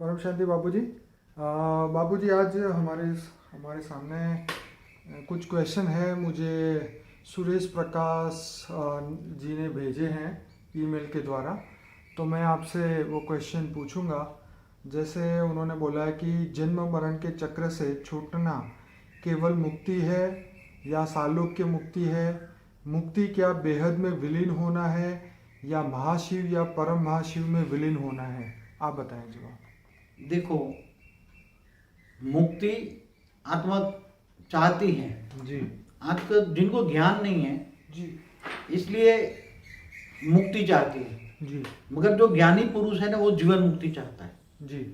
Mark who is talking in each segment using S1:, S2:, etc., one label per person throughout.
S1: परम शांति बाबूजी। बाबूजी आज हमारे हमारे सामने कुछ क्वेश्चन है। मुझे सुरेश प्रकाश जी ने भेजे हैं ईमेल के द्वारा, तो मैं आपसे वो क्वेश्चन पूछूंगा। जैसे उन्होंने बोला है कि जन्म मरण के चक्र से छूटना केवल मुक्ति है या सालोक्य मुक्ति है? मुक्ति क्या बेहद में विलीन होना है या महाशिव या परम महाशिव में विलीन होना है? आप बताएं जवाब।
S2: देखो, मुक्ति आत्मा चाहती है।
S1: जी
S2: आत्मा जिनको ज्ञान नहीं है
S1: जी
S2: इसलिए मुक्ति चाहती है,
S1: जी
S2: मगर जो ज्ञानी पुरुष है ना वो जीवन मुक्ति चाहता है।
S1: जी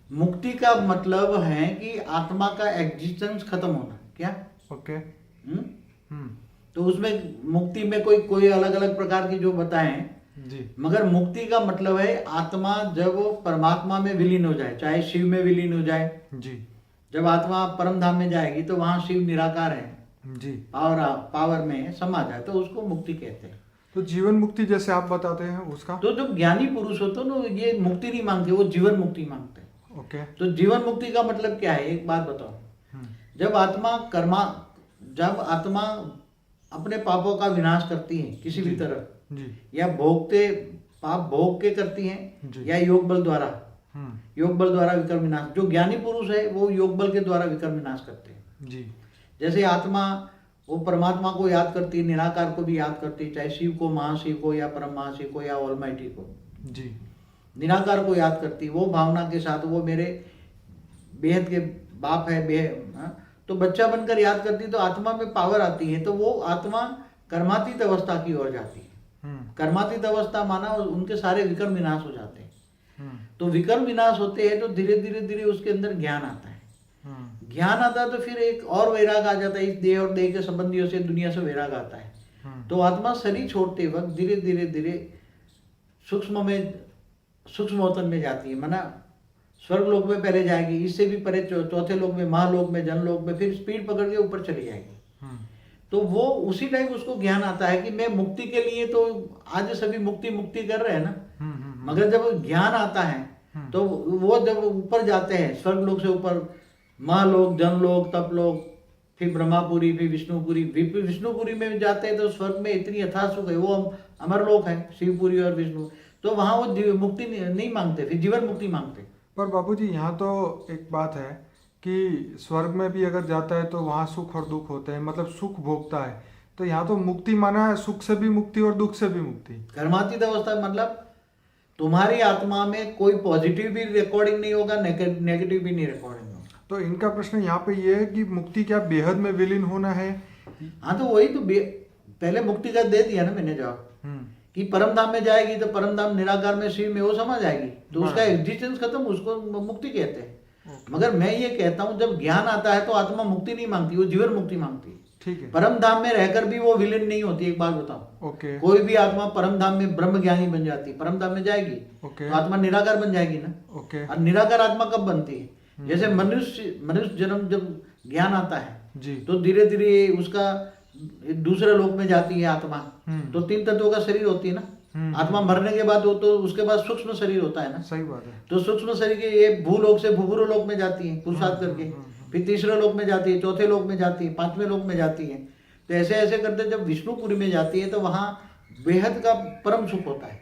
S2: मुक्ति का मतलब है कि आत्मा का एग्जिस्टेंस खत्म होना। क्या?
S1: ओके।
S2: हम्म?
S1: हम्म।
S2: तो उसमें मुक्ति में कोई कोई अलग अलग प्रकार की जो बताएं,
S1: जी
S2: मगर मुक्ति का मतलब है आत्मा जब वो परमात्मा में विलीन हो जाए, चाहे शिव में विलीन हो जाए।
S1: जी
S2: जब आत्मा परम धाम में जाएगी तो वहां शिव निराकार है,
S1: जी
S2: पावर में समा जाए, तो उसको मुक्ति कहते हैं।
S1: तो जीवन मुक्ति जैसे आप बताते हैं उसका?
S2: तो जब ज्ञानी पुरुष होते हैं ना, ये मुक्ति नहीं मांगते, वो जीवन मुक्ति मांगते हैं।
S1: ओके।
S2: तो जीवन मुक्ति का मतलब क्या है, एक बात बताओ।
S1: हम्म।
S2: जब आत्मा अपने पापों का विनाश करती है किसी भी तरह,
S1: जी
S2: या पाप भोग के करती हैं,
S1: जी।
S2: या योग बल द्वारा
S1: हम्म।
S2: योग बल द्वारा विकर्म विनाश, जो ज्ञानी पुरुष है वो योग बल के द्वारा विकर्म विनाश करते हैं।
S1: जी
S2: जैसे आत्मा वो परमात्मा को याद करती है, निराकार को भी याद करती है, चाहे शिव को, महाशिव को, या परम महाशिव को, या ऑलमाइटी को।
S1: जी
S2: निराकार को याद करती है, वो भावना के साथ वो मेरे बेहद के बाप है, तो बच्चा बनकर याद करती है, तो आत्मा में पावर आती है, तो वो आत्मा कर्मातीत अवस्था की ओर जाती है। कर्मातीत अवस्था माना उनके सारे विकर्म विनाश हो जाते हैं। तो विकर्म विनाश होते हैं तो धीरे धीरे धीरे उसके अंदर ज्ञान आता है। ज्ञान आता है तो फिर एक और वैराग आ जाता है, इस देह और देह के संबंधियों से, दुनिया से वैराग आता है। तो आत्मा शरीर छोड़ते वक्त धीरे धीरे धीरे सूक्ष्म अवतन में जाती है, माना स्वर्ग लोक में पहले जाएगी, इससे भी परे चौथे लोक में, महालोक में, जनलोक में, फिर स्पीड पकड़ के ऊपर चली जाएगी। तो वो उसी टाइम उसको ज्ञान आता है कि मैं मुक्ति के लिए, तो आज सभी मुक्ति मुक्ति कर रहे हैं ना, मगर जब ज्ञान आता है तो वो जब ऊपर जाते हैं, स्वर्ग लोक से ऊपर महालोक, जनलोक, तपलोक, फिर ब्रह्मापुरी, फिर विष्णुपुरी। विष्णुपुरी में जाते हैं तो स्वर्ग में इतनी यथा सुख है, वो अमर लोक है, शिवपुरी और विष्णु। तो वहां वो मुक्ति नहीं मांगते, फिर जीवन मुक्ति मांगते।
S1: पर बाबूजी यहाँ तो एक बात है कि स्वर्ग में भी अगर जाता है तो वहाँ सुख और दुख होते हैं, मतलब सुख भोगता है। तो यहाँ तो मुक्ति माना है सुख से भी मुक्ति और दुख से भी मुक्ति।
S2: कर्मातीत अवस्था मतलब तुम्हारी आत्मा में कोई पॉजिटिव भी रिकॉर्डिंग नहीं होगा, नेगेटिव भी नहीं रिकॉर्डिंग होगा।
S1: तो इनका प्रश्न यहाँ पे ये है कि मुक्ति क्या बेहद में विलीन होना है?
S2: हाँ, तो वही तो पहले मुक्ति का दे दिया ना मैंने जवाब, कि परम धाम में जाएगी तो परम धाम निराकार में, शिव में, वो समा जाएगी, तो उसका एग्जिस्टेंस खत्म, उसको मुक्ति कहते हैं। मगर मैं ये कहता हूँ जब ज्ञान आता है तो आत्मा मुक्ति नहीं मांगती, वो जीवन मुक्ति मांगती है।
S1: ठीक है।
S2: परम धाम में रहकर भी वो विलीन नहीं होती। एक बात बताओ,
S1: ओके।
S2: कोई भी आत्मा परम धाम में ब्रह्म ज्ञानी बन जाती है, परम धाम में जाएगी,
S1: ओके।
S2: तो आत्मा निराकार बन जाएगी ना।
S1: ओके।
S2: और निराकार आत्मा कब बनती है? जैसे मनुष्य जन्म जब ज्ञान आता है
S1: जी,
S2: तो धीरे धीरे उसका दूसरे लोक में जाती है आत्मा। तो 3 तत्वों का शरीर होती है ना। आत्मा मरने के बाद वो तो उसके बाद सूक्ष्म शरीर होता है ना।
S1: सही बात है।
S2: तो सूक्ष्म शरीर के ये भूलोक से भूभुर लोक में जाती है पुरुषार्थ करके, फिर तीसरे लोक में जाती है, चौथे लोक में जाती है, 5वें लोक में जाती है। तो ऐसे ऐसे करते जब विष्णुपुरी में जाती है तो वहां बेहद का परम सुख होता है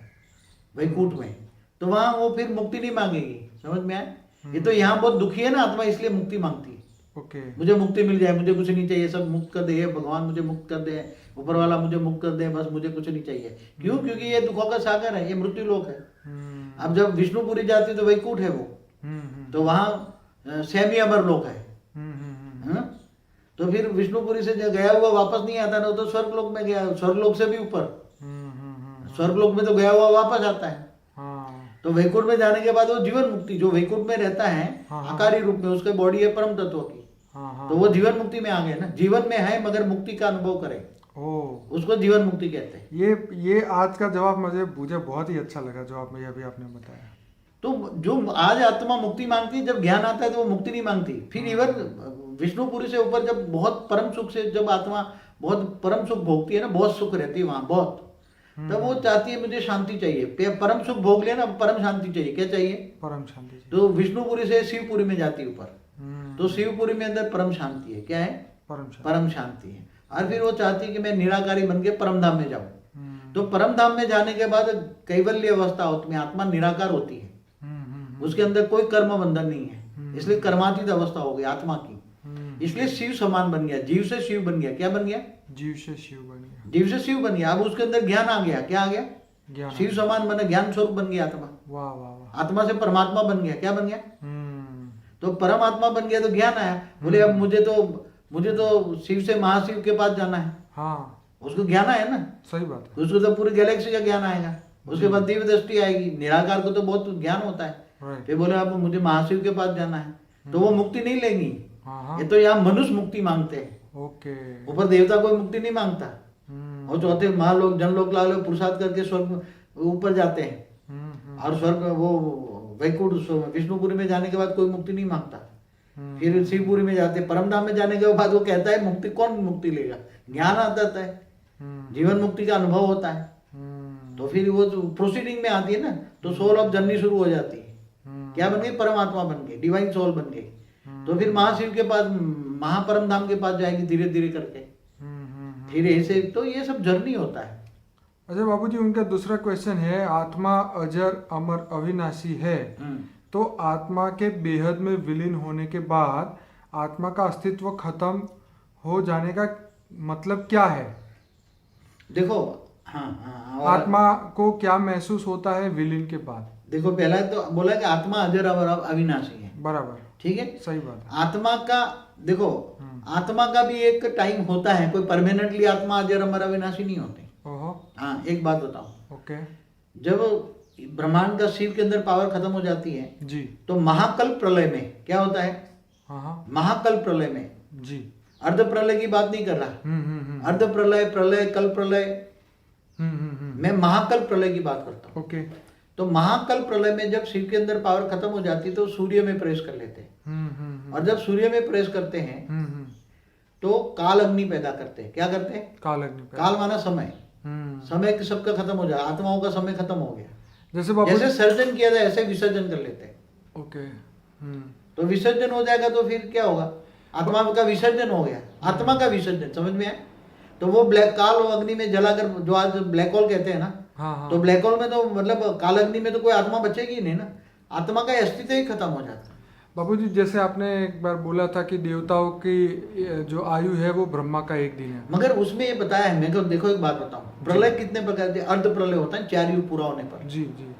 S2: वैकुंठ में। तो वहां वो फिर मुक्ति नहीं मांगेगी। समझ में आए? ये तो यहाँ बहुत दुखी है ना आत्मा, इसलिए मुक्ति मांगती है।
S1: ओके।
S2: मुझे मुक्ति मिल जाए, मुझे कुछ नहीं चाहिए, सब मुक्त कर दे भगवान, मुझे मुक्त कर दे, ऊपर वाला मुझे मुक्त कर दे, बस मुझे कुछ नहीं चाहिए। क्यों? क्योंकि ये दुखों का सागर है, ये मृत्यु लोक है। अब जब विष्णुपुरी जाती तो वैकुंठ है वो, तो वहां सेमी अमर लोक है। तो फिर विष्णुपुरी से गया हुआ वापस नहीं आता ना, तो स्वर्ग लोक में गया, स्वर्ग लोक से भी ऊपर, स्वर्ग लोक में तो गया हुआ वापस आता है। तो वैकुंठ में जाने के बाद वो जीवन मुक्ति, जो वैकुंठ में रहता है आकारी रूप में, उसके बॉडी है परम तत्व की, तो वो जीवन मुक्ति में आ गए ना। जीवन में है मगर मुक्ति का अनुभव करे, उसको जीवन मुक्ति कहते हैं।
S1: ये आज का जवाब मुझे बहुत ही अच्छा लगा, जो आप अभी आपने बताया।
S2: तो जो आज आत्मा मुक्ति मांगती है, जब ज्ञान आता है तो वो मुक्ति नहीं मांगती। फिर इवन विष्णुपुरी से ऊपर जब बहुत परम सुख से, जब आत्मा बहुत परम सुख भोगती है ना, बहुत सुख रहती है वहां बहुत, तब वो चाहती है मुझे शांति चाहिए, परम सुख भोग लिया ना, परम शांति चाहिए। क्या चाहिए?
S1: परम शांति चाहिए।
S2: तो विष्णुपुरी से शिवपुरी में जाती है ऊपर,
S1: हम्म,
S2: तो शिवपुरी में अंदर परम शांति है। क्या है?
S1: परम शांति।
S2: परम शांति है। और फिर वो चाहती है कि मैं निराकारी बन के परम धाम में जाऊं।
S1: हम्म,
S2: तो परम धाम में जाने के बाद कैवल्य अवस्था होती में आत्मा निराकार होती है, उसके अंदर कोई कर्म बंधन नहीं है, इसलिए कर्मातीत अवस्था हो गई आत्मा की। इसलिए शिव समान बन गया, जीव से शिव बन गया। क्या बन गया?
S1: जीव से शिव बन गया।
S2: जीव से शिव बन गया। अब उसके अंदर ज्ञान आ गया। क्या आ गया?
S1: ज्ञान।
S2: शिव समान बना, ज्ञान स्वरूप बन गया आत्मा।
S1: वाह वाह वाह।
S2: आत्मा से परमात्मा बन गया। क्या बन गया?
S1: हम्म,
S2: तो परमात्मा बन गया तो ज्ञान आया। बोले अब मुझे तो शिव से महाशिव के पास जाना है,
S1: हाँ
S2: उसको ज्ञान आया ना।
S1: सही बात है।
S2: उसको तो पूरी गैलेक्सी का ज्ञान आएगा, उसके बाद दिव्य दृष्टि आएगी। निराकार को तो बहुत ज्ञान होता है।
S1: राइट।
S2: फिर बोले अब मुझे महाशिव के पास जाना है, तो वो मुक्ति नहीं लेंगी।
S1: हाँ हाँ।
S2: ये तो यहाँ मनुष्य मुक्ति मांगते हैं,
S1: ओके।
S2: ऊपर देवता कोई मुक्ति नहीं मांगता।
S1: हम्म,
S2: और चौथे महालोक जनलोक लाल पुरुषार्थ करके स्वर्ग ऊपर जाते हैं। और स्वर्ग वो वैकुंठ विष्णुपुरी में जाने के बाद कोई मुक्ति नहीं मांगता। फिर शिवपुरी में जाते, परमधाम में जाने के बाद वो कहता है मुक्ति, कौन मुक्ति लेगा? ज्ञान आता है, जीवन मुक्ति का अनुभव होता है। तो फिर वो प्रोसीडिंग में आती है ना, तो सोल ऑफ जर्नी शुरू हो जाती है। क्या बन गई? परमात्मा बन गई, डिवाइन सोल बन गई। तो फिर महाशिव के पास, महापरम धाम के पास जाएगी धीरे धीरे करके। फिर ऐसे तो ये सब जर्नी होता है।
S1: अच्छा बाबूजी, उनका दूसरा क्वेश्चन है, आत्मा अजर अमर अविनाशी है, तो आत्मा के बेहद में विलीन होने के बाद आत्मा का अस्तित्व खत्म हो जाने का मतलब क्या है?
S2: देखो, हाँ, और
S1: आत्मा को क्या महसूस होता है विलीन के बाद?
S2: देखो, पहला तो बोला कि आत्मा अजर अमर अविनाशी है।
S1: बराबर,
S2: ठीक है,
S1: सही बात है।
S2: आत्मा का देखो, आत्मा का भी एक टाइम होता है, कोई परमानेंटली आत्मा अजर अमर अविनाशी नहीं होती।
S1: ओहो।
S2: हाँ, एक बात बताओ,
S1: ओके
S2: जब ब्रह्मांड का शिव के अंदर पावर खत्म हो जाती है,
S1: जी।
S2: तो महाकल्प प्रलय में क्या होता है?
S1: हाँ हाँ
S2: महाकल्प प्रलय में,
S1: जी।
S2: अर्ध प्रलय की बात नहीं कर रहा,
S1: हम्म।
S2: अर्ध प्रलय, प्रलय, कल्प प्रलय,
S1: हम्म।
S2: मैं महाकल्प प्रलय की बात करता हूँ।
S1: ओके।
S2: तो महाकल्प प्रलय में जब शिव के अंदर पावर खत्म हो जाती है तो सूर्य में प्रवेश कर लेते हैं। और जब सूर्य में प्रवेश करते हैं तो काल अग्नि पैदा करते हैं। क्या करते हैं?
S1: काल अग्नि पैदा।
S2: काल माना समय, समय सबका खत्म हो जाए, आत्माओं का समय खत्म हो गया।
S1: जैसे बाबू,
S2: जैसे सर्जन किया जाए ऐसे विसर्जन कर लेते हैं।
S1: ओके।
S2: तो विसर्जन हो जाएगा तो फिर क्या होगा? आत्मा का विसर्जन हो गया, आत्मा का विसर्जन, समझ में आया? तो वो ब्लैक काल और अग्नि में जलाकर, जो आज ब्लैक होल कहते हैं ना,
S1: हाँ
S2: तो ब्लैक होल में तो मतलब काल अग्नि में तो कोई आत्मा बचेगी ही नहीं ना, आत्मा का अस्तित्व ही खत्म हो जाता है।
S1: बाबूजी, जैसे आपने एक बार बोला था कि देवताओं की जो आयु है वो ब्रह्मा का एक दिन है,
S2: मगर उसमें ये बताया है मेरे को। देखो एक बात बताऊं, प्रलय कितने प्रकार के? अर्ध प्रलय होता है 4 युग पूरा होने पर।
S1: जी जी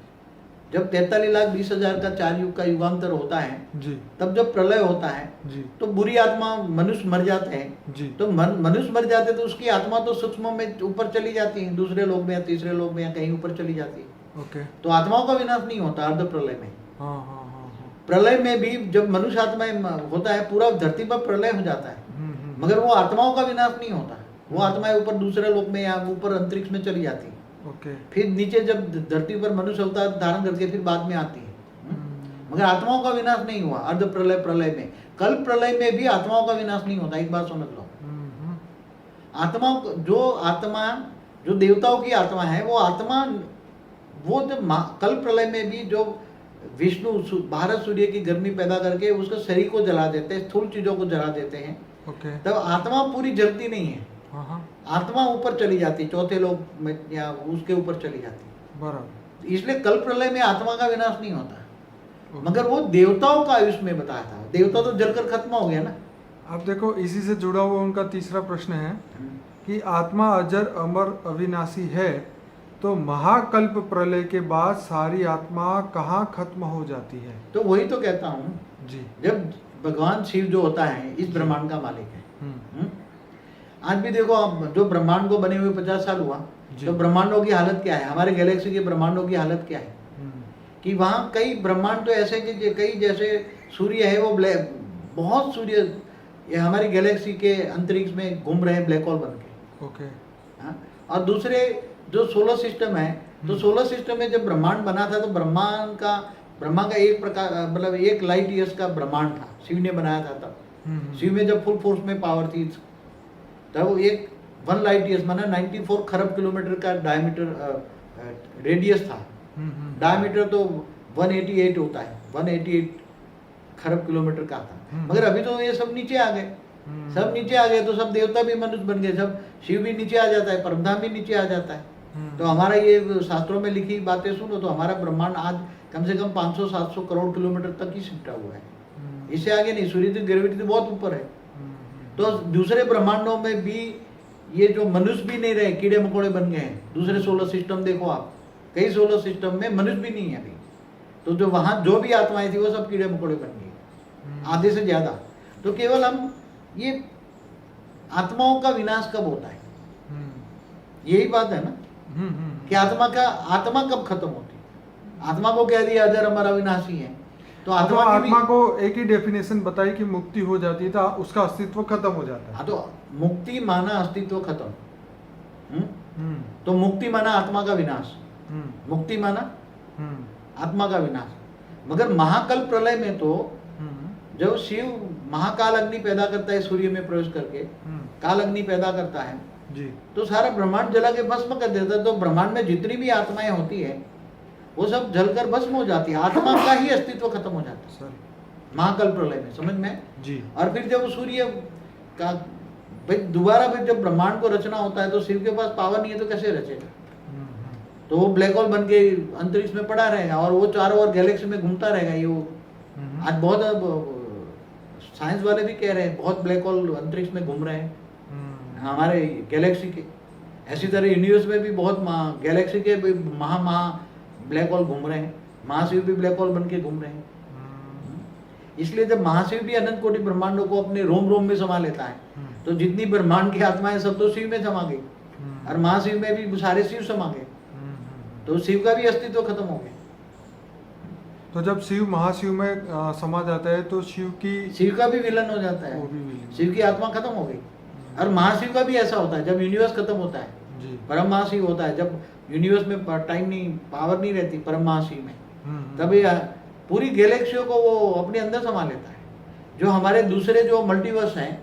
S2: जब 43,20,000 का 4 युग का युगांतर होता है,
S1: जी
S2: तब जब प्रलय होता है
S1: जी
S2: तो बुरी आत्मा, मनुष्य मर जाते हैं।
S1: जी।
S2: तो मनुष्य मर जाते तो उसकी आत्मा तो सूक्ष्म में ऊपर चली जाती है, दूसरे लोग में या तीसरे लोग में या कहीं ऊपर चली जाती है।
S1: ओके।
S2: तो आत्माओं का विनाश नहीं होता अर्ध प्रलय में।
S1: हाँ हाँ हाँ हाँ।
S2: प्रलय में भी जब मनुष्य आत्मा होता है, पूरा धरती पर प्रलय हो जाता है, मगर वो आत्माओं का विनाश नहीं होता। वो आत्माएं ऊपर दूसरे लोग में या ऊपर अंतरिक्ष में चली जाती है।
S1: ओके।
S2: फिर नीचे जब धरती पर मनुष्य अवतार धारण करके फिर बाद में आती है। मगर आत्माओं का विनाश नहीं हुआ अर्ध प्रलय प्रलय में। कल प्रलय में भी आत्माओं का विनाश नहीं होता। एक बात समझ लो, आत्माओं जो देवताओं की आत्मा है, वो आत्मा, वो जब कल प्रलय में भी जो विष्णु भारत सूर्य की गर्मी पैदा करके उसके शरीर को जला देते हैं, स्थूल चीजों को जला देते हैं,
S1: ओके।
S2: तब आत्मा पूरी जलती नहीं है।
S1: हाँ हाँ
S2: आत्मा ऊपर चली जाती, चौथे लोक में या उसके ऊपर चली जाती।
S1: बराबर।
S2: इसलिए कल प्रलय में आत्मा का विनाश नहीं होता। मगर वो देवताओं का आयुष में बताया था, देवता तो जलकर खत्म हो गया ना।
S1: अब देखो, इसी से जुड़ा हुआ उनका तीसरा प्रश्न है कि आत्मा अजर अमर अविनाशी है, तो महाकल्प प्रलय के बाद सारी आत्मा कहाँ खत्म हो जाती है?
S2: तो वही तो कहता हूँ
S1: जी।
S2: जब भगवान शिव जो होता है इस ब्रह्मांड का मालिक है। आज भी देखो आप, जो ब्रह्मांड को बने हुए 50 साल हुआ, तो ब्रह्मांडों की हालत क्या है, हमारे गैलेक्सी के ब्रह्मांडों की हालत क्या है? कि वहाँ कई ब्रह्मांड तो ऐसे कि कई, जैसे सूर्य है वो बहुत सूर्य ये हमारी गैलेक्सी के अंतरिक्ष में घूम रहे हैं ब्लैक होल बन के।
S1: ओके।
S2: और दूसरे जो सोलर सिस्टम है, तो सोलर सिस्टम में जब ब्रह्मांड बना था तो ब्रह्मा का एक प्रकार, मतलब 1 लाइट ईयर्स का ब्रह्मांड था, शिव ने बनाया था तब। शिव में जब फुल फोर्स में पावर थी, तब एक 1 लाइट ईयर्स माना 94 खरब किलोमीटर का डायमीटर रेडियस था। डायमीटर तो 188 होता है, 188 खरब किलोमीटर का था। मगर अभी तो ये सब नीचे आ गए, सब नीचे आ गए, तो सब देवता भी मनुष्य बन गए, सब शिव भी नीचे आ जाता है, परमधाम भी नीचे आ जाता है। तो हमारा ये शास्त्रों में लिखी बातें सुनो तो हमारा ब्रह्मांड आज कम से कम 500-700 करोड़ किलोमीटर तक ही सिमटा हुआ है, इससे आगे नहीं। सूर्य की ग्रेविटी तो बहुत ऊपर है। तो दूसरे ब्रह्मांडों में भी ये जो मनुष्य भी नहीं रहे, कीड़े मकोड़े बन गए हैं। दूसरे सोलर सिस्टम देखो आप, कई सोलर सिस्टम में मनुष्य भी नहीं है अभी। तो जो वहां जो भी आत्माएं थी वो सब कीड़े मकोड़े बन गए, आधे से ज्यादा। तो केवल हम ये आत्माओं का विनाश कब होता है, यही बात है ना, कि आत्मा कब खत्म होती है। आत्मा को कह दिया अजर अमर अविनाशी है, तो
S1: आत्मा को एक ही डेफिनेशन बताई कि मुक्ति हो जाती है तो उसका अस्तित्व खत्म हो जाता है।
S2: हाँ, तो मुक्ति माना अस्तित्व खत्म, तो मुक्ति माना आत्मा का विनाश, मुक्ति माना आत्मा का विनाश। मगर महाकल्प प्रलय में तो जब शिव महाकाल अग्नि पैदा करता है, सूर्य में प्रवेश करके काल अग्नि पैदा करता है
S1: जी, तो
S2: सारा ब्रह्मांड जला के भस्म कर देता है। तो ब्रह्मांड में जितनी भी आत्माएं होती है वो सब जलकर भस्म हो जाती है, आत्मा का ही अस्तित्व खत्म हो जाता है
S1: सर
S2: महाकल्प प्रलय में, समझ में
S1: जी।
S2: और फिर जब सूर्य का भाई दोबारा फिर जब ब्रह्मांड को रचना होता है तो शिव के पास पावर नहीं है तो कैसे रचेगा। तो वो ब्लैक होल बन के अंतरिक्ष में पड़ा रहेगा और वो चारों ओर गैलेक्सी में घूमता रहेगा। ये वो आज बहुत साइंस वाले भी कह रहे हैं बहुत ब्लैक होल अंतरिक्ष में घूम रहे हैं हमारे गैलेक्सी के। ऐसी तरह यूनिवर्स में भी बहुत गैलेक्सी के महा ब्लैक होल घूम रहे हैं, महाशिव भी ब्लैक होल बन के घूम रहे हैं। इसलिए जब महाशिव भी अनंत कोटि ब्रह्मांडों को अपने रोम रोम में समा लेता है तो जितनी ब्रह्मांड की आत्माएं सब तो शिव में समा गई और महाशिव में भी सारे शिव समा गए, तो शिव का भी अस्तित्व खत्म हो गया।
S1: तो जब शिव महाशिव में समा जाता है तो शिव
S2: का भी विलन हो जाता है, शिव की आत्मा खत्म हो गई। और महाशिव का भी ऐसा होता है जब यूनिवर्स खत्म होता है, परम महाशिव होता है जब यूनिवर्स में टाइम नहीं पावर नहीं रहती परम महाशिव में, तभी पूरी गैलेक्सियों को वो अपने अंदर समा लेता है। जो हमारे दूसरे जो मल्टीवर्स हैं,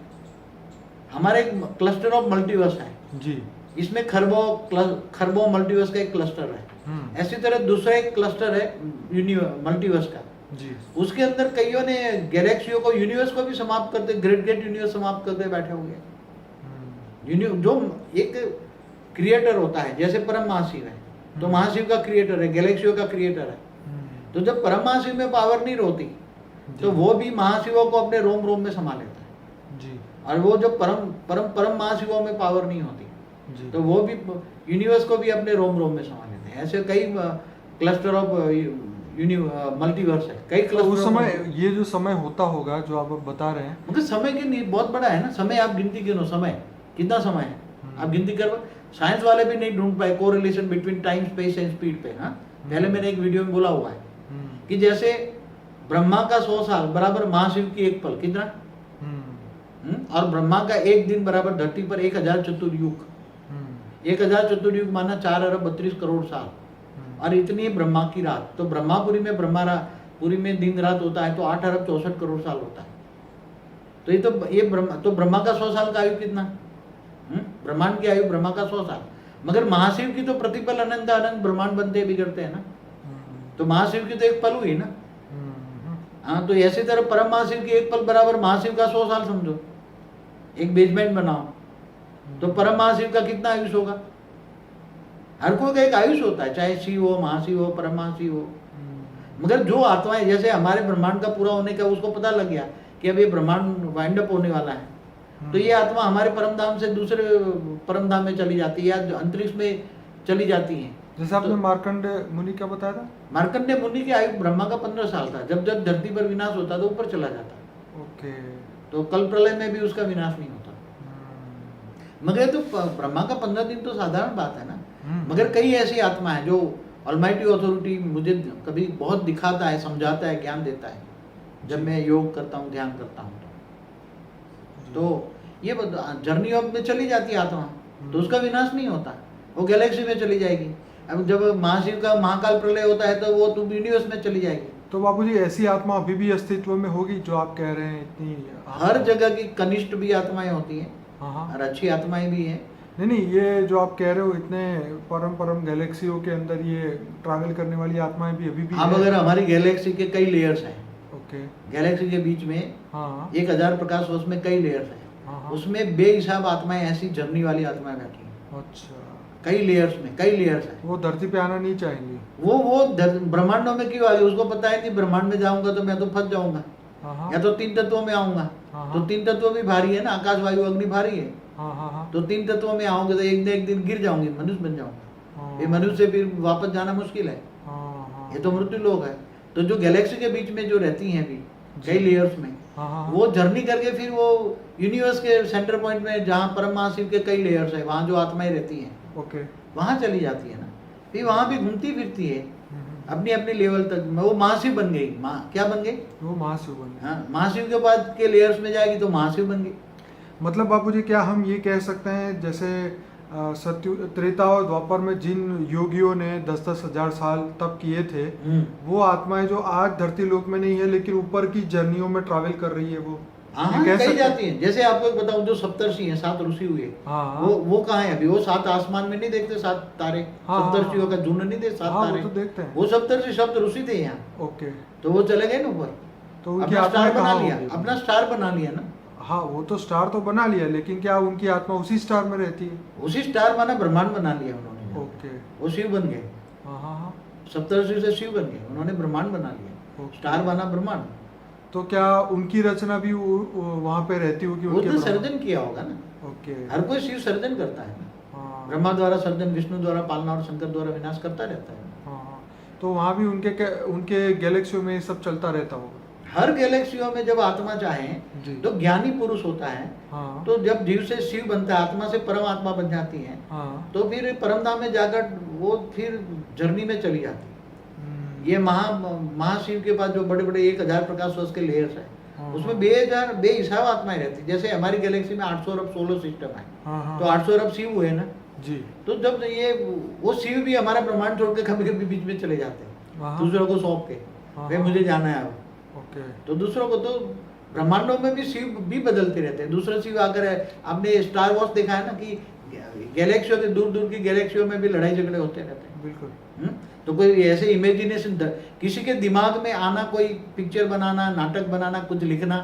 S2: हमारे क्लस्टर ऑफ मल्टीवर्स है जी, इसमें खरबों मल्टीवर्स का एक क्लस्टर है। ऐसी तरह दूसरा एक क्लस्टर है मल्टीवर्स का जी, उसके अंदर कईयों ने गैलेक्सियों को यूनिवर्स को भी समाप्त करते, ग्रेट यूनिवर्स समाप्त करते बैठे हुए हैं। जो एक क्रिएटर होता है जैसे परम महाशिव है तो महाशिव का क्रिएटर है, गैलेक्सियों का क्रिएटर है। तो जब परम महाशिव में पावर नहीं होती तो वो भी महाशिवों को अपने रोम रोम में समा लेता है जी। और वो जब परम महाशिवों में पावर नहीं होती जी, तो वो भी यूनिवर्स को भी अपने रोम रोम में समा लेते हैं। ऐसे कई क्लस्टर ऑफ मल्टीवर्स है, कई क्लस्टर।
S1: उस समय ये जो समय होता होगा जो आप बता रहे हैं,
S2: मतलब समय की नहीं बहुत बड़ा है ना, समय आप गिनती गिनो, समय कितना समय है आप गिनती कर, साइंस वाले भी नहीं ढूंढ पाए correlation between time space and speed पे। हाँ, पहले मैंने एक वीडियो में बोला हुआ है कि जैसे ब्रह्मा का 100 साल बराबर महाशिव की एक पल, कितना, और ब्रह्मा का एक दिन बराबर धरती पर 1000 चतुर्युग। 1000 चतुर्युग माना 4 अरब 32 करोड़ साल, और इतनी ब्रह्मा की रात। तो ब्रह्मापुरी में ब्रह्मापुरी में दिन रात होता है तो 8 अरब 64 करोड़ साल होता है। तो ये ब्रह्मा का 100 साल का आयु कितना, ब्रह्मांड की आयु ब्रह्मा का 100 साल। मगर महाशिव की तो प्रतिपल अनंत अनंत ब्रह्मांड बनते बिगड़ते हैं ना, तो महाशिव की तो एक पल हुई ना। हाँ, तो ऐसी तरह परम महाशिव की एक पल बराबर महाशिव का 100 साल समझो, एक बेसमेंट बनाओ तो परम महाशिव का कितना आयुष होगा। हर कोई का एक आयुष होता है, चाहे शिव हो, महाशिव हो, परम महाशिव हो। मगर जो आत्माएं, जैसे हमारे ब्रह्मांड का पूरा होने का उसको पता लग गया कि अब ये ब्रह्मांड वाइंड अप होने वाला है, तो ये आत्मा हमारे परमधाम से दूसरे परमधाम में चली जाती है या अंतरिक्ष में चली जाती है।
S1: जैसे आपने मार्कंडे मुनि का बताया था,
S2: मार्कंडे मुनि की आयु ब्रह्मा का 15 साल था। जब जब धरती पर विनाश होता तो ऊपर चला जाता।
S1: ओके,
S2: तो कल प्रलय में भी उसका विनाश नहीं होता। मगर तो ब्रह्मा का 15 दिन तो साधारण बात है ना। मगर कई ऐसी आत्मा है जो ऑलमाइटी अथॉरिटी मुझे कभी बहुत दिखाता है, समझाता है, ज्ञान देता है जब मैं योग करता हूँ, ध्यान करता हूँ। तो ये जर्नी ऑफ में चली जाती है आत्मा, तो उसका विनाश नहीं होता, वो गैलेक्सी में चली जाएगी। अब जब महाशिव का महाकाल प्रलय होता है तो वो तुम यूनिवर्स में चली जाएगी।
S1: तो बाबूजी ऐसी आत्मा अभी भी अस्तित्व में होगी जो आप कह रहे हैं? इतनी
S2: हर जगह की कनिष्ठ भी आत्माएं होती हैं और अच्छी आत्माएं भी हैं।
S1: नहीं नहीं, ये जो आप कह रहे हो इतने परम परम गैलेक्सियों के अंदर ये ट्रैवल करने वाली आत्माएं भी अभी भी
S2: अब
S1: है?
S2: अगर हमारी गैलेक्सी के कई लेयर्स हैं,
S1: ओके।
S2: गैलेक्सी के बीच में
S1: हाँ
S2: 1000 प्रकाश वर्ष में कई लेयर्स हैं,
S1: हाँ।
S2: उसमें बेहिसाब आत्माएं, ऐसी जर्नी वाली आत्माएं बैठी हैं
S1: अच्छा,
S2: कई लेयर्स में, कई लेयर्स हैं।
S1: वो धरती पे आना नहीं चाहेंगे?
S2: वो ब्रह्मांडों में क्यों आ गई? उसको पता है कि ब्रह्मांड में जाऊंगा तो मैं तो फंस जाऊंगा,
S1: हाँ
S2: या तो 3 तत्वों में आऊंगा।
S1: हाँ।
S2: तो 3 तत्व भी भारी है ना, आकाश वायु अग्नि भारी है।
S1: हाँ हाँ।
S2: तो 3 तत्वों में आओगे तो एक न एक दिन गिर जाऊंगी, मनुष्य बन जाऊंगा।
S1: हाँ,
S2: ये मनुष्य से फिर वापस जाना मुश्किल है,
S1: हाँ,
S2: ये तो मृत्यु लोक है। तो जो गैलेक्सी के बीच में जो रहती हैं अभी
S1: जी।
S2: कई लेयर्स में,
S1: हाँ,
S2: वो जर्नी करके फिर वो यूनिवर्स के सेंटर पॉइंट में जहाँ परम महाशिव के कई लेयर्स है, वहाँ जो आत्माएं रहती हैं
S1: ओके।
S2: वहाँ चली जाती है ना, फिर वहाँ भी घूमती फिरती है
S1: हम्म।
S2: अपनी अपनी लेवल तक। वो महाशिव बन गई, क्या बन गई?
S1: वो महाशिव बन गए।
S2: हाँ, महाशिव के बाद के लेयर्स में जाएगी तो महाशिव बन गई।
S1: मतलब बापूजी क्या हम ये कह सकते हैं जैसे सत्य त्रेता और द्वापर में जिन योगियों ने 10-10 हजार साल तप किए थे, वो आत्माएं जो आज धरती लोक में नहीं है लेकिन ऊपर की जर्नियों में ट्रैवल कर रही है, वो
S2: हाँ,
S1: ये कह
S2: कही
S1: सकते
S2: जाती हैं। जैसे आपको एक बताऊं, जो सप्तर्षि हैं, 7 ऋषि हुए,
S1: हाँ,
S2: वो कहाँ है अभी? वो 7 आसमान में नहीं देखते 7 तारे?
S1: हाँ,
S2: सप्तर्षियों का झुंड नहीं देखते 7
S1: हाँ,
S2: तारे?
S1: वो तो देखते हैं।
S2: वो सप्तर्षि सप्त ऋषि थे यहाँ,
S1: ओके।
S2: तो वो चले गए ना ऊपर,
S1: तो उनकी
S2: अपना
S1: आत्मा
S2: स्टार बना
S1: कहाँ
S2: लिया,
S1: होगी?
S2: अपना स्टार बना लिया ना।
S1: हाँ, वो तो स्टार तो बना लिया, लेकिन क्या उनकी आत्मा उसी स्टार में रहती है?
S2: उसी स्टार माना ब्रह्मांड बना लिया उन्होंने,
S1: ओके।
S2: वो शिव बन गए।
S1: हाँ हाँ हाँ।
S2: सप्तर्षि से शिव बन गए, उन्होंने ब्रह्मांड बना लिया,
S1: ओके।
S2: स्टार बना ब्रह्मांड।
S1: तो क्या उनकी रचना भी वहाँ पे रहती होगी?
S2: वो
S1: उनके
S2: तो
S1: ब्रह्मा-
S2: सर्जन किया होगा ना,
S1: ओके।
S2: हर कोई शिव सर्जन करता है ना।
S1: हाँ
S2: ब्रह्मा द्वारा सर्जन, विष्णु द्वारा पालना और शंकर द्वारा विनाश करता रहता है।
S1: हाँ हाँ। तो वहाँ भी उनके गैलेक्सियों में ये सब चलता रहता होगा?
S2: हर गैलेक्सियों में जब आत्मा चाहे
S1: जी।
S2: तो ज्ञानी पुरुष होता है,
S1: हाँ
S2: तो जब जीव से शिव बनता है, आत्मा से परम आत्मा बन जाती है,
S1: हाँ।
S2: तो फिर परम धाम में जाकर वो फिर जर्नी में चली जाती है। ये महाशिव के पास जो बड़े बड़े 1000 प्रकाश वर्ष के लेयर्स है,
S1: हाँ,
S2: उसमें
S1: हाँ।
S2: बेहिसाब आत्माएं रहती। जैसे हमारी गैलेक्सी में 800 अरब सोलर सिस्टम है,
S1: हाँ हाँ।
S2: तो 800 अरब शिव हुए ना।
S1: जी।
S2: तो जब ये वो शिव भी हमारा ब्रह्मांड छोड़ के कभी कभी बीच में चले जाते हैं,
S1: हाँ।
S2: दूसरों को सौंप के,
S1: हाँ,
S2: वे
S1: हाँ।
S2: मुझे जाना है अब।
S1: ओके।
S2: तो दूसरों को तो ब्रह्मांडों में भी शिव भी बदलते रहते हैं। दूसरे शिव आकर आपने स्टार वॉर्स देखा है ना कि गैलेक्सियों के दूर दूर की गैलेक्सियों में भी लड़ाई झगड़े होते रहते हैं।
S1: बिल्कुल।
S2: तो कोई ऐसे इमेजिनेशन किसी के दिमाग में आना, कोई पिक्चर बनाना, नाटक बनाना, कुछ लिखना,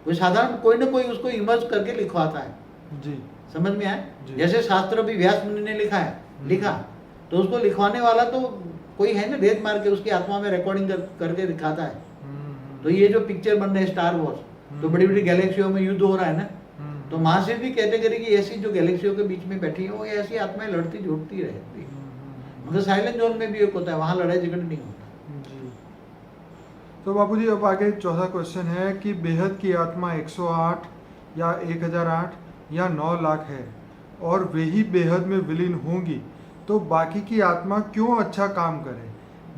S2: कोई साधारण कोई ना कोई उसको इमर्ज करके लिखवाता है।
S1: जी।
S2: समझ में आया?
S1: जी।
S2: जैसे शास्त्र भी व्यास मुनि ने लिखा, तो उसको लिखवाने वाला तो कोई है ना, रेत मार के उसकी आत्मा में रिकॉर्डिंग करके दिखाता है। तो ये जो पिक्चर बन रहे हैं स्टार वॉर्स, तो बड़ी बड़ी गैलेक्सियों में युद्ध हो रहा है ना, तो महाशिव भी कैटेगरी की ऐसी जो गैलेक्सियों के बीच में बैठी है, वो ऐसी आत्माएं लड़ती झूठती रहती है। मगर साइलेंट जोन में भी एक होता है, वहाँ लड़ाई झगड़ नहीं होता।
S1: जी। तो बापूजी अब आगे चौथा क्वेश्चन है कि बेहद की आत्मा 108 या 1008 या 9 लाख है और वे ही बेहद में विलीन होंगी, तो बाकी की आत्मा क्यों अच्छा काम करे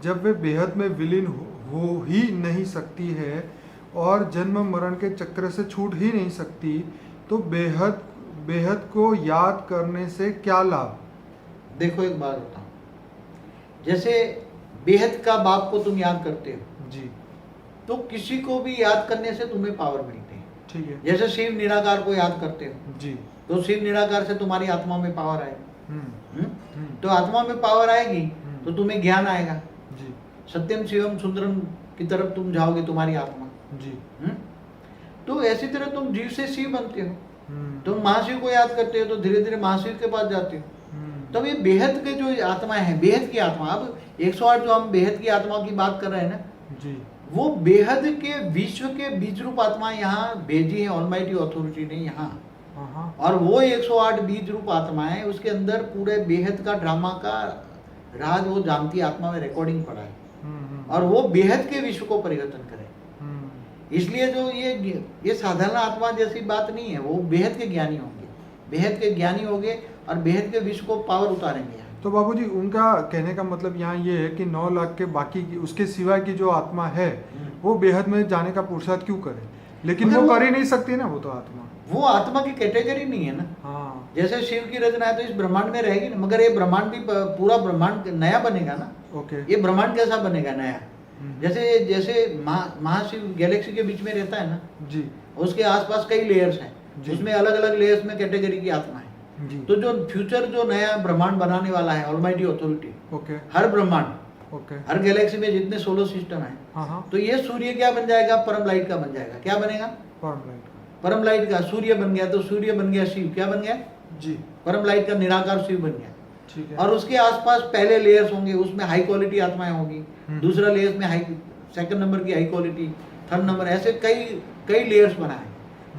S1: जब वे बेहद में विलीन हो ही नहीं सकती है और जन्म मरण के चक्र से छूट ही नहीं सकती, तो बेहद को याद करने से क्या लाभ?
S2: देखो एक बात बताऊं, जैसे बेहद का बाप को तुम याद करते हो
S1: जी।
S2: तो किसी को भी याद करने से तुम्हें पावर मिलती है।
S1: ठीक है।
S2: जैसे शिव निराकार को याद करते हो
S1: जी।
S2: तो शिव निराकार से तुम्हारी आत्मा में पावर आएगी।
S1: हम्म।
S2: तो आत्मा में पावर आएगी तो तुम्हें ज्ञान आएगा।
S1: जी।
S2: सत्यम शिवम सुंदरम की तरफ तुम जाओगे, तुम्हारी आत्मा।
S1: जी।
S2: तो ऐसी तरह तुम जीव से शिव बनते हो, तुम महाशिव को याद करते हो तो धीरे धीरे महाशिव के पास जाते हो। तब ये बेहद के जो आत्माएं हैं, बेहद की आत्मा, अब 108 जो हम बेहद की आत्मा की बात कर रहे हैं ना
S1: जी,
S2: वो बेहद के विश्व के बीज रूप आत्मा यहाँ भेजी है ऑलमाइटी अथॉरिटी ने यहाँ।
S1: हाँ।
S2: और वो 108 बीज रूप आत्माएं, उसके अंदर पूरे बेहद का ड्रामा का राज वो जानती आत्मा में रिकॉर्डिंग पड़ा है और वो बेहद के विश्व को परिवर्तन करे। इसलिए जो ये साधारण आत्मा जैसी बात नहीं है, वो बेहद के ज्ञानी होंगे, बेहद के ज्ञानी होंगे और बेहद के विश्व को पावर उतारेंगे।
S1: तो बाबूजी उनका कहने का मतलब यहाँ ये है कि 9 लाख के बाकी की उसके सिवाय की जो आत्मा है वो बेहद में जाने का पुरुषार्थ क्यों करे, लेकिन वो कर ही नहीं सकती ना, वो तो आत्मा,
S2: वो आत्मा की कैटेगरी नहीं है ना।
S1: हाँ।
S2: जैसे शिव की रचना है तो इस ब्रह्मांड में रहेगी ना, मगर ये ब्रह्मांड भी पूरा ब्रह्मांड नया बनेगा ना।
S1: ओके।
S2: ये ब्रह्मांड कैसा बनेगा? नया। जैसे महाशिव गैलेक्सी के बीच में रहता है ना
S1: जी,
S2: उसके आसपास कई लेयर्स हैं, उसमें अलग अलग लेयर्स में कैटेगरी की आत्मा है।
S1: जी।
S2: तो जो फ्यूचर जो नया ब्रह्मांड बनाने वाला है ऑलमाइटी अथॉरिटी,
S1: ओके
S2: हर ब्रह्मांड,
S1: ओके।
S2: हर गैलेक्सी में जितने सोलर सिस्टम है,
S1: हाँ हाँ।
S2: तो ये सूर्य क्या बन जाएगा? परम लाइट का बन जाएगा। क्या बनेगा?
S1: परम लाइट।
S2: परम लाइट का। सूर्य बन गया तो सूर्य बन गया शिव। क्या बन गया?
S1: जी
S2: परम लाइट का निराकार शिव बन गया।
S1: ठीक है।
S2: और उसके आसपास पहले लेयर्स होंगे, उसमें हाई क्वालिटी आत्माएं होंगी, दूसरा लेयर्स में हाई, सेकंड नंबर की हाई क्वालिटी, थर्ड नंबर, ऐसे कई कई लेयर्स बनाए,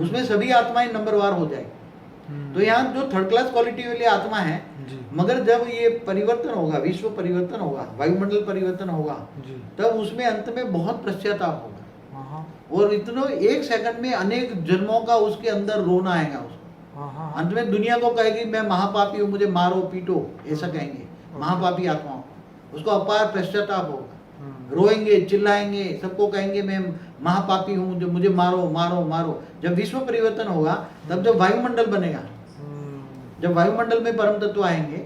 S2: उसमें सभी आत्माएं नंबर वार हो जाएगी। तो यहाँ जो थर्ड क्लास क्वालिटी वाली आत्मा है,
S1: जी
S2: मगर जब ये परिवर्तन होगा, विश्व परिवर्तन होगा, वायुमंडल परिवर्तन होगा,
S1: जी।
S2: तब उसमें अंत में बहुत पश्चाताप होगा।
S1: हाँ हाँ
S2: और इतने एक सेकंड में अनेक जन्मों का उसके अंदर रोना आएगा उसको।
S1: हाँ हाँ।
S2: अंत में दुनिया को कहेगी मैं महापापी हूँ, मुझे मारो पीटो, ऐसा कहेंगे महापापी आत्माओं। उसको अपार पश्चाताप होगा, रोएंगे, चिल्लाएंगे, सबको कहेंगे मैं महापापी हूँ, जो मुझे मारो मारो मारो। जब विश्व परिवर्तन होगा, तब जब वायुमंडल बनेगा, जब वायुमंडल में परम तत्व आएंगे,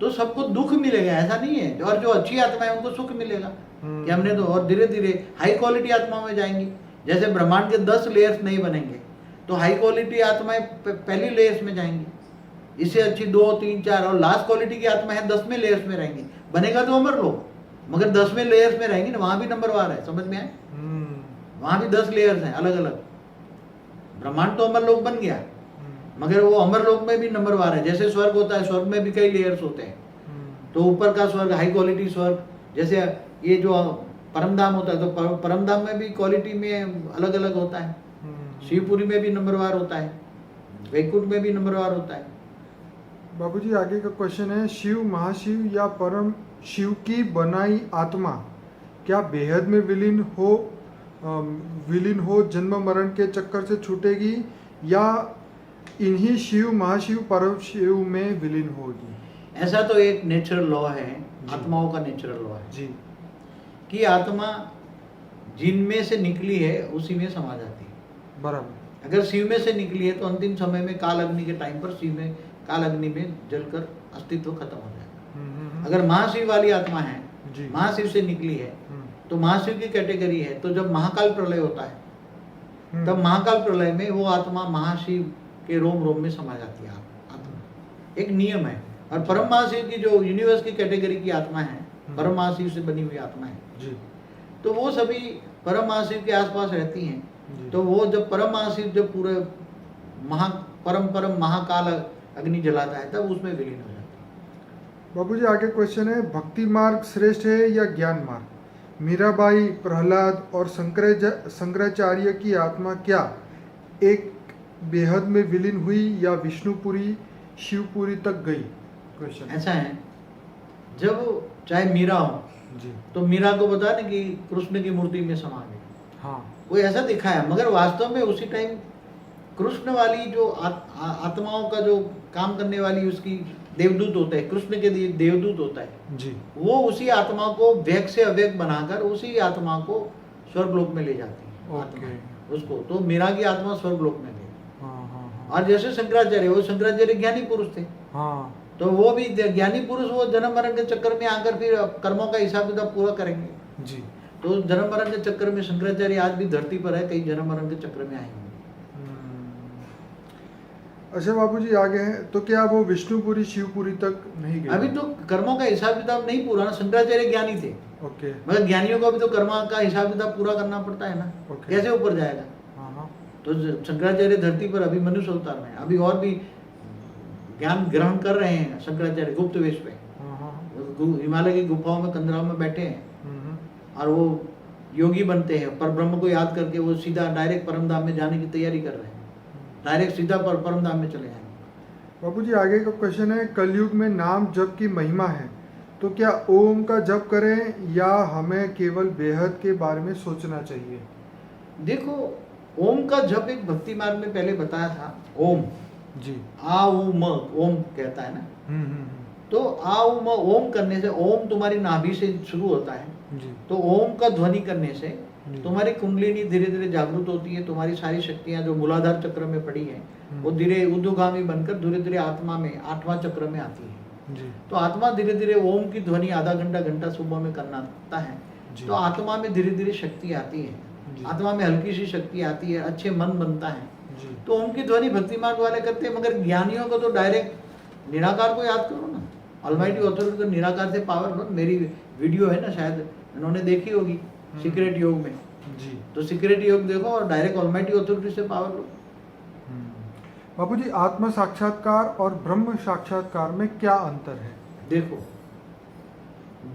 S2: तो सबको दुख मिलेगा, ऐसा नहीं है। और जो अच्छी आत्मा है उनको सुख मिलेगा कि हमने तो, और धीरे धीरे हाई क्वालिटी आत्माओं में जाएंगी। जैसे ब्रह्मांड के 10 लेयर्स नहीं बनेंगे, तो हाई क्वालिटी आत्माएं पहली लेयर्स में जाएंगी, इससे अच्छी 2, 3, 4, और लास्ट क्वालिटी की आत्मा है 10वें लेयर्स में रहेंगी। बनेगा तो अमर लोग, मगर 10वें लेयर्स में रहेंगी ना, वहां भी नंबर वार है, समझ में आए? वहां भी 10 लेयर्स हैं अलग अलग। ब्रह्मांड तो अमर लोग बन गया, मगर वो अमर लोक में भी नंबर वार है। जैसे स्वर्ग होता है, स्वर्ग में भी कई लेयर्स होते हैं। तो ऊपर का स्वर्ग हाई क्वालिटी स्वर्ग, जैसे ये जो परमधाम होता है, तो परमधाम में भी क्वालिटी में अलग अलग होता है। शिवपुरी में भी नंबरवार होता है, वैकुंठ में भी नंबरवार होता है।
S1: बाबूजी आगे का क्वेश्चन है, शिव, महाशिव या परम शिव की बनाई आत्मा क्या बेहद में विलीन हो जन्म मरण के चक्कर से छूटेगी, या इन्हीं शिव, महाशिव, परम शिव में विलीन होगी?
S2: ऐसा तो एक नेचुरल लॉ है, आत्माओं का नेचुरल लॉ है
S1: जी, कि
S2: आत्मा जिनमें से निकली है उसी में समा जाती है।
S1: बराबर।
S2: अगर शिव में से निकली है तो अंतिम समय में काल अग्नि के टाइम पर शिव में, काल अग्नि में जलकर अस्तित्व खत्म हो जाएगा। अगर महाशिव वाली आत्मा है, महाशिव से निकली है, तो महाशिव की कैटेगरी है, तो जब महाकाल प्रलय होता है, तब महाकाल प्रलय में वो आत्मा महाशिव के रोम रोम में समा जाती है आत्मा। एक नियम है। और परम महाशिव की जो यूनिवर्स की कैटेगरी की आत्मा है, परम महाशिव से बनी हुई आत्मा है
S1: जी,
S2: तो वो सभी परम महाशिव के आसपास रहती हैं। तो वो जब परम महाशिव जब पूरे परम महाकाल अग्नि जलाता है, तब उसमें विलीन हो जाता है।
S1: बाबूजी आगे क्वेश्चन है, भक्ति मार्ग श्रेष्ठ है या ज्ञान मार्ग? मीराबाई, प्रहलाद और शंकराचार्य की आत्मा क्या एक बेहद में विलीन हुई या विष्णुपुरी, शिवपुरी तक गई? क्वेश्चन
S2: ऐसा है, जब चाहे मीरा हो
S1: जी,
S2: तो मीरा को बता दें कि कृष्ण की मूर्ति में समा गई,
S1: हाँ,
S2: कोई ऐसा दिखा है, मगर वास्तव में उसी टाइम कृष्ण वाली जो आत्माओं का जो काम करने वाली उसकी देवदूत होता है, कृष्ण के देवदूत होता है
S1: जी,
S2: वो उसी आत्मा को व्यक्त से अव्यक्त बनाकर उसी आत्मा को स्वर्गलोक में ले जाती है।
S1: ओके,
S2: उसको तो मीरा की आत्मा स्वर्गलोक में गई।
S1: हाँ हाँ
S2: और जैसे शंकराचार्य, वो शंकराचार्य ज्ञानी पुरुष थे,
S1: हाँ,
S2: तो वो भी ज्ञानी पुरुष, वो जन्म मरण के चक्कर में आकर फिर कर्मों का हिसाब किताब पूरा करेंगे।
S1: जी,
S2: तो जन्म मरण के चक्कर में शंकराचार्य आज भी धरती पर है, कई जन्म मरण के चक्कर में आएंगे।
S1: अच्छा बाबूजी आगे हैं, तो क्या वो विष्णुपुरी, शिवपुरी तक नहीं गए?
S2: अभी तो कर्मों का हिसाब किताब नहीं पूरा ना, शंकराचार्य ज्ञानी थे,
S1: ओके,
S2: मगर ज्ञानियों को भी तो कर्म का हिसाब किताब पूरा करना पड़ता है ना,
S1: ओके,
S2: कैसे ऊपर जाएगा?
S1: हाँ हाँ,
S2: तो शंकराचार्य धरती पर अभी मनुष्य अवतार में, अभी और भी ज्ञान ग्रहण कर रहे हैं शंकराचार्य गुप्त वेश पे,
S1: हाँ हाँ,
S2: हिमालय की गुफाओं में, कंदराओं में बैठे हैं, और वो योगी बनते हैं, पर ब्रह्म को याद करके वो सीधा डायरेक्ट परमधाम में जाने की तैयारी कर रहे हैं, डायरेक्ट सीधा परमधाम में चले जाएंगे।
S1: बाबूजी आगे का क्वेश्चन है, कलयुग में नाम जप की महिमा है, तो क्या ओम का जप करें या हमें केवल बेहद के बारे में सोचना चाहिए?
S2: देखो, ओम का जप एक भक्ति मार्ग में पहले बताया था, ओम
S1: जी,
S2: आ उ म, ओम कहता है ना, तो आ उ म ओम करने से, ओम तुम्हारी नाभि से शुरू होता है
S1: जी,
S2: तो ओम का ध्वनि करने से तुम्हारी कुंडलिनी धीरे धीरे जागृत होती है, तुम्हारी सारी शक्तियां जो मूलाधार चक्र में पड़ी है वो धीरे ऊर्ध्वगामी बनकर धीरे धीरे आत्मा में 8वां चक्र में आती है
S1: जी,
S2: तो आत्मा धीरे धीरे ओम की ध्वनि आधा घंटा सुबह में करना है तो आत्मा में धीरे धीरे शक्ति आती है, आत्मा में हल्की सी शक्ति आती है, अच्छे मन बनता है।
S1: जी,
S2: तो ओम की ध्वनि भक्ति मार्ग वाले करते हैं, मगर ज्ञानियों को तो डायरेक्ट निराकार को याद करो ना, ऑलमाइटी अथॉरिटी को निराकार से पावर लो। मेरी वीडियो है ना, शायद उन्होंने देखी होगी, सीक्रेट योग में।
S1: जी।
S2: तो सीक्रेट योग देखो और डायरेक्ट ऑलमाइटी अथॉरिटी से पावर लो।
S1: बाबूजी, आत्म साक्षात्कार और ब्रह्म साक्षात्कार में क्या अंतर है?
S2: देखो,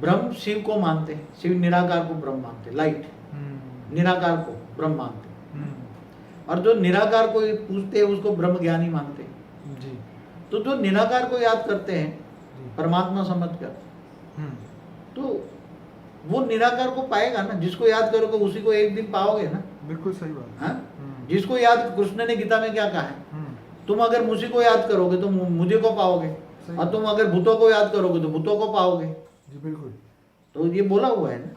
S2: ब्रह्म शिव को मानते हैं, शिव निराकार को ब्रह्म मानते, लाइट निराकार को ब्रह्म मानते, और जो निराकार को पूछते हैं उसको ब्रह्म ज्ञानी मानते हैं।
S1: जी।
S2: तो जो निराकार को याद करते हैं परमात्मा समझकर, तो वो निराकार को पाएगा ना। जिसको याद करोगे उसी को एक दिन पाओगे ना।
S1: बिल्कुल सही बात।
S2: हाँ, जिसको याद, कृष्ण ने गीता में क्या कहा है, तुम अगर मुझे को याद करोगे तो मुझे को पाओगे, और तुम अगर भूतों को याद करोगे तो भूतों को पाओगे।
S1: जी बिल्कुल।
S2: तो ये बोला हुआ है ना।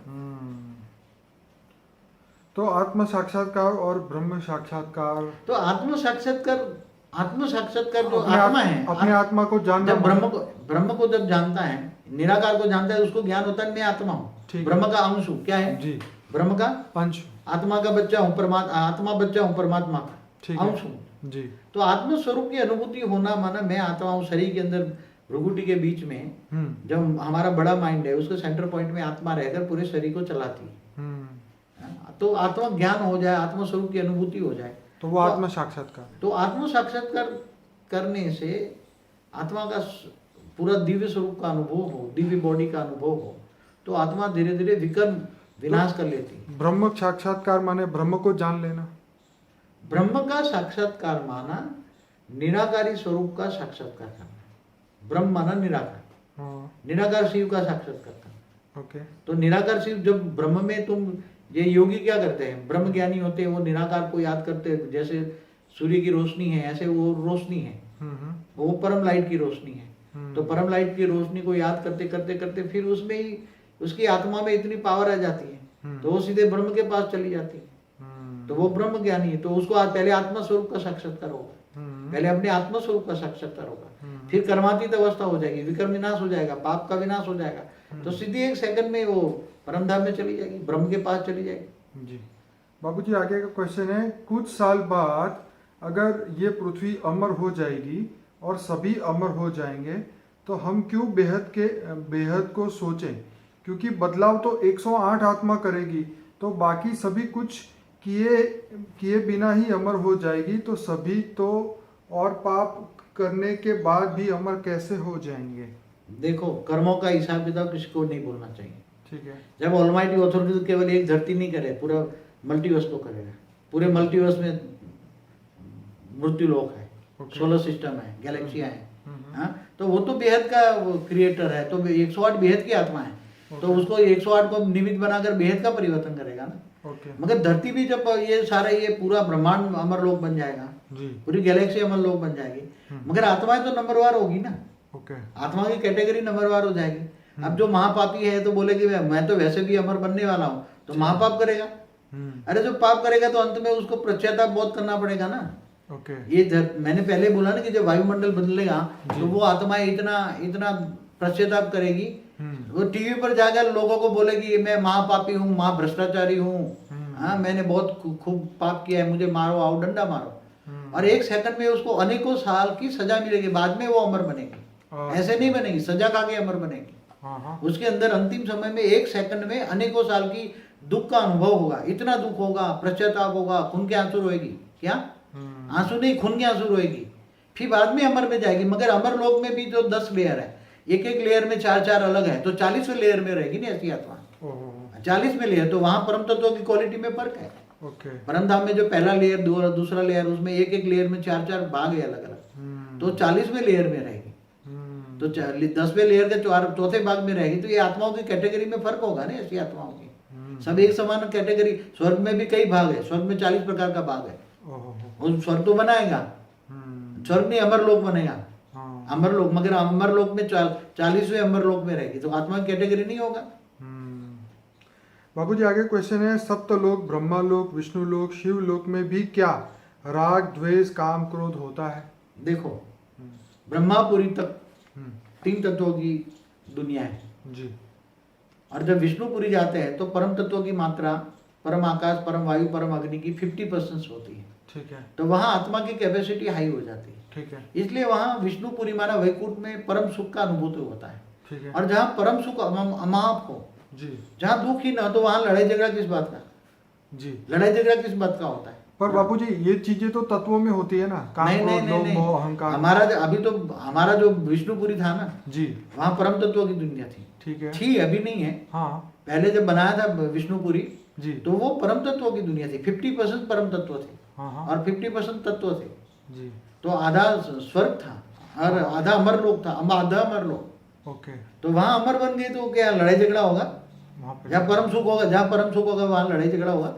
S1: तो आत्म साक्षात्कार और ब्रह्म साक्षात्कार,
S2: तो आत्म साक्षात्कार जो
S1: अपने
S2: आत्मा है,
S1: अपने आत्मा को जानना,
S2: जब ब्रह्म को जब जानता है, निराकार को जानता है, उसको ज्ञान होता है मैं आत्मा हूँ, ब्रह्म का अंश हूँ। क्या है?
S1: जी,
S2: ब्रह्म का
S1: अंश,
S2: आत्मा का बच्चा हूँ, आत्मा बच्चा हूँ, परमात्मा का अंश हूँ।
S1: जी।
S2: तो आत्म स्वरूप की अनुभूति होना माना मैं आत्मा हूँ। शरीर के अंदर भ्रुकुटी के बीच में जब हमारा बड़ा माइंड है, उसको सेंटर पॉइंट में आत्मा रहकर पूरे शरीर को चलाती है। तो आत्मा ज्ञान हो जाए, आत्म स्वरूप की अनुभूति हो जाए,
S1: तो वो आत्म साक्षात्कार।
S2: तो आत्म साक्षात्कार करने से आत्मा का पूरा दिव्य स्वरूप का अनुभव हो, दिव्य बॉडी का अनुभव हो, तो आत्मा धीरे धीरे विकर्म विनाश कर लेती है।
S1: ब्रह्म साक्षात्कार माने ब्रह्म को जान लेना।
S2: ब्रह्म का साक्षात्कार माना निराकारी स्वरूप का साक्षात्कार करना। ब्रह्म माना निराकार, निराकार शिव का साक्षात्कार करना।
S1: ओके।
S2: तो निराकार शिव, जब ब्रह्म में तुम, ये योगी क्या करते हैं, ब्रह्म ज्ञानी होते हैं, वो निराकार को याद करते हैं। जैसे सूर्य की रोशनी है, ऐसे वो रोशनी है, वो परम लाइट की रोशनी है। तो परम लाइट की रोशनी को याद करते करते करते फिर उसमें ही उसकी आत्मा में इतनी पावर आ जाती है, तो वो सीधे ब्रह्म के पास चली जाती है। तो वो ब्रह्म ज्ञानी है। तो उसको पहले आत्मा स्वरूप का साक्षात्कार होगा, पहले अपने आत्मा स्वरूप का साक्षात्कार होगा, फिर कर्मातीत अवस्था हो जाएगी, विकर्म विनाश हो जाएगा, पाप का विनाश हो जाएगा, तो सीधे एक सेकंड में वो परम धाम में चली जाएगी, ब्रह्म के पास चली जाएगी।
S1: जी। बाबूजी, आगे का क्वेश्चन है, कुछ साल बाद अगर ये पृथ्वी अमर हो जाएगी और सभी अमर हो जाएंगे, तो हम क्यों बेहद को सोचें? क्योंकि बदलाव तो 108 आत्मा करेगी, तो बाकी सभी कुछ किए बिना ही अमर हो जाएगी, तो सभी तो और पाप करने के बाद भी अमर कैसे हो जाएंगे?
S2: देखो, कर्मों का हिसाब किताब किसी को नहीं बोलना चाहिए।
S1: ठीक है।
S2: जब ऑलमाइटी अथॉरिटी केवल एक धरती नहीं करे, पूरा मल्टीवर्स को करेगा। पूरे मल्टीवर्स में मृत्यु लोक है, सोलर सिस्टम है, गैलेक्सियां हैं, हाँ, तो वो तो बेहद का क्रिएटर है। तो 108 बेहद की आत्मा है, तो उसको 108 को निमित्त बनाकर बेहद का परिवर्तन करेगा ना। मगर धरती भी जब ये सारा ये पूरा ब्रह्मांड अमर लोक बन जाएगा, पूरी गैलेक्सी अमर लोक बन जाएगी, मगर आत्माएं तो नंबरवार होगी ना। आत्मा की कैटेगरी नंबरवार हो जाएगी। अब जो महापापी है तो बोलेगी मैं तो वैसे भी अमर बनने वाला हूँ, तो महापाप करेगा। अरे जो पाप करेगा तो अंत में उसको पश्चाताप बहुत करना पड़ेगा ना। ये मैंने पहले बोला ना कि जब वायुमंडल बदलेगा तो वो आत्माएं इतना पश्चाताप करेगी, वो टीवी पर जाकर लोगों को बोलेगी मैं महापापी हूँ, महाभ्रष्टाचारी हूँ, हाँ, मैंने बहुत खूब पाप किया है, मुझे मारो, आओ डंडा मारो। और एक सेकंड में उसको अनेकों साल की सजा मिलेगी, बाद में वो अमर बनेगी। ऐसे नहीं बनेगी, सजा खा के अमर बनेगी। उसके अंदर अंतिम समय में एक सेकंड में अनेकों साल की दुख का अनुभव होगा, इतना दुख होगा, पश्चाताप होगा, खून के आंसू रोएगी। क्या आंसू नहीं, खून के आंसू रोएगी। फिर बाद में अमर में जाएगी। मगर अमर लोक में भी जो 10 लेयर है, एक एक लेयर में 4 अलग है, तो 40वें लेयर में रहेगी ना ऐसी आत्मा। 40वें लेयर, तो वहां परम तत्वों की क्वालिटी में फर्क है। परम धाम में जो पहला लेयर, दूसरा लेयर, उसमें एक एक लेयर में 4 भाग है अलग अलग, तो 40वें लेयर में रहेगी। तो 10वें लेयर के चौथे भाग में रहेगी। तो ये आत्माओं की कैटेगरी में फर्क होगा ना ऐसी आत्माओं की। सब एक समान कैटेगरी। स्वर्ग में भी कई भाग है, स्वर्ग में 40 प्रकार का भाग है। और स्वर्ग तो बनाएगा, स्वर्ग नहीं अमर लोक बनेगा, अमर लोक। मगर अमर लोक में 40वें अमर लोक में रहेगी, तो आत्मा की कैटेगरी नहीं होगा।
S1: बाबूजी, आगे क्वेश्चन है, सप्तलोक, ब्रह्मालोक, विष्णुलोक, शिवलोक में भी क्या राग, द्वेष, काम, क्रोध होता है?
S2: देखो, ब्रह्मापुरी तक 3 तत्वों की दुनिया है जी। और जब विष्णुपुरी जाते हैं तो परम तत्वों की मात्रा परम आकाश, परम वायु, परम अग्नि की 50% होती है।
S1: ठीक है।
S2: तो वहाँ आत्मा की कैपेसिटी हाई हो जाती है।
S1: ठीक है।
S2: इसलिए वहाँ विष्णुपुरी माना वैकुंठ में परम सुख का अनुभूति होता है।
S1: ठीक है।
S2: और जहाँ परम सुख अमाप हो,
S1: जी
S2: जहाँ दुख ही ना हो, तो वहाँ लड़ाई झगड़ा किस बात का?
S1: जी।
S2: लड़ाई झगड़ा किस बात का होता है?
S1: पर बापूजी ये चीजें तो तत्वों में होती है ना, काम,
S2: नहीं
S1: क्रोध,
S2: नहीं
S1: लोभ,
S2: नहीं
S1: मोह,
S2: नहीं,
S1: अहंकार।
S2: हमारा अभी तो हमारा जो विष्णुपुरी था ना,
S1: जी
S2: वहाँ परम तत्वों की दुनिया थी।
S1: ठीक है।
S2: थी, अभी नहीं है।
S1: हाँ
S2: पहले जब बनाया था विष्णुपुरी,
S1: जी।
S2: तो वो परम तत्वों की दुनिया थी। 50% परम तत्व थे
S1: हाँ हाँ
S2: और 50% तत्व थे।
S1: जी।
S2: तो आधा स्वर्ग था और आधा अमर लोक था, आधा अमर लोक।
S1: ओके।
S2: तो वहाँ अमर बन गए तो क्या लड़ाई झगड़ा होगा?
S1: वहाँ पे
S2: जहाँ परम सुख होगा, जहाँ परम सुख होगा वहाँ लड़ाई झगड़ा होगा।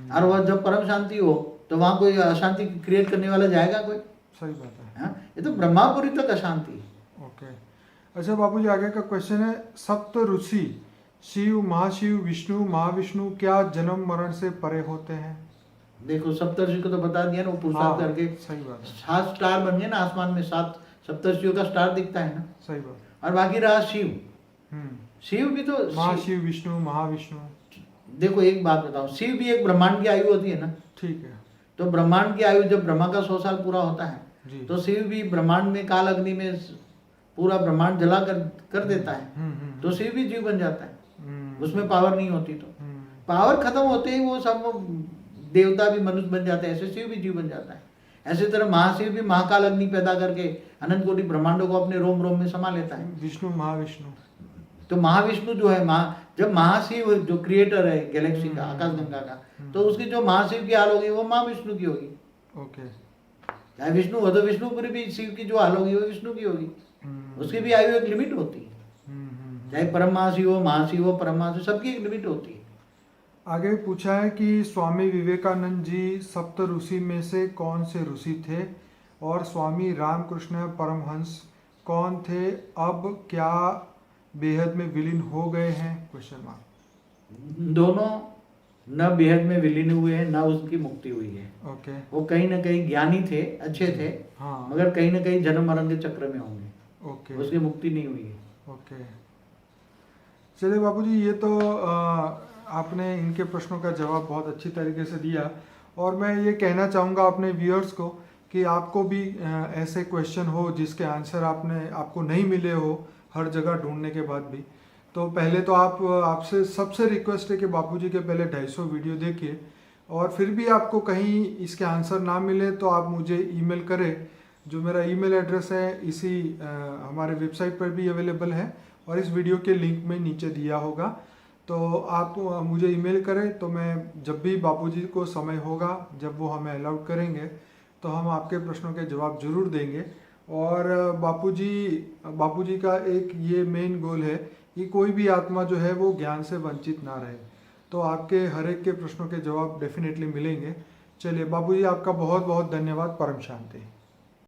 S2: और वह जब परम शांति हो तो वहाँ कोई अशांति क्रिएट करने वाला जाएगा कोई?
S1: सही बात है।
S2: हाँ? ये तो ब्रह्मापुरी तक अशांति है।
S1: ओके। अच्छा बापूजी, आगे का क्वेश्चन है, सप्त ऋषि शिव, महाशिव, विष्णु, महाविष्णु क्या जन्म मरण से परे होते हैं?
S2: देखो सप्तर्षि को तो बता दिया ना, वो पुरुषार्थ करके
S1: सही बात है।
S2: 7 स्टार बन गए ना आसमान में, 7 सप्तर्षियों का स्टार दिखता है ना।
S1: सही बात।
S2: और बाकी रहा शिव।
S1: हम्म।
S2: शिव भी तो
S1: महाशिव, विष्णु, महाविष्णु।
S2: देखो एक बात बताओ, शिव भी एक ब्रह्मांड की आयु होती है ना।
S1: ठीक है।
S2: तो ब्रह्मांड की आयु जब ब्रह्मा का 100 साल पूरा होता है,
S1: जी।
S2: तो शिव भी ब्रह्मांड में काल अग्नि में पूरा ब्रह्मांड जला कर देता है। तो शिव भी जीव बन जाता है, उसमें पावर नहीं होती। तो पावर खत्म होते ही वो सब देवता भी मनुष्य बन जाते हैं, ऐसे शिव भी जीव बन जाता है। ऐसे तरह महाशिव भी महाकाल अग्नि पैदा करके अनंत कोटि ब्रह्मांडों को अपने रोम रोम में समा लेता है।
S1: विष्णु, महाविष्णु।
S2: तो महाविष्णु जो है, जब महाशिव जो क्रिएटर है गैलेक्सी का, आकाश गंगा का, तो उसकी जो महाशिव की हाल होगी वो महाविष्णु की होगी।
S1: ओके।
S2: चाहे विष्णु हो तो विष्णुपुरी भी शिव की जो हाल होगी वो विष्णु की होगी। उसकी भी आयु एक लिमिट होती है। चाहे परम महाशिव हो, परम महाशिव, सबकी एक लिमिट होती है।
S1: आगे पूछा है कि स्वामी विवेकानंद जी सप्त ऋषि में से कौन से ऋषि थे, और स्वामी रामकृष्ण परमहंस कौन थे, अब क्या बेहद में विलीन हो गए हैं? Question mark.
S2: दोनों न बेहद में विलीन हुए हैं, न उसकी मुक्ति हुई है।
S1: ओके।
S2: वो कहीं ना कहीं ज्ञानी थे, अच्छे थे,
S1: हाँ।
S2: मगर कहीं ना कहीं जन्म मरण के चक्र में होंगे।
S1: ओके।
S2: उसकी मुक्ति नहीं हुई है।
S1: ओके। चलिए बापूजी, ये तो आपने इनके प्रश्नों का जवाब बहुत अच्छी तरीके से दिया, और मैं ये कहना चाहूँगा अपने व्यूअर्स को कि आपको भी ऐसे क्वेश्चन हो जिसके आंसर आपको नहीं मिले हो हर जगह ढूंढने के बाद भी, तो पहले तो आपसे सबसे रिक्वेस्ट है कि बापूजी के पहले 250 वीडियो देखिए, और फिर भी आपको कहीं इसके आंसर ना मिले तो आप मुझे ईमेल करें। जो मेरा ईमेल एड्रेस है इसी हमारे वेबसाइट पर भी अवेलेबल है, और इस वीडियो के लिंक में नीचे दिया होगा। तो आप मुझे ईमेल करें, तो मैं जब भी बापूजी को समय होगा, जब वो हमें अलाउड करेंगे, तो हम आपके प्रश्नों के जवाब जरूर देंगे। और बापूजी का एक ये मेन गोल है कि कोई भी आत्मा जो है वो ज्ञान से वंचित ना रहे, तो आपके हर एक के प्रश्नों के जवाब डेफिनेटली मिलेंगे। चलिए बापूजी, आपका बहुत बहुत धन्यवाद। परम शांति।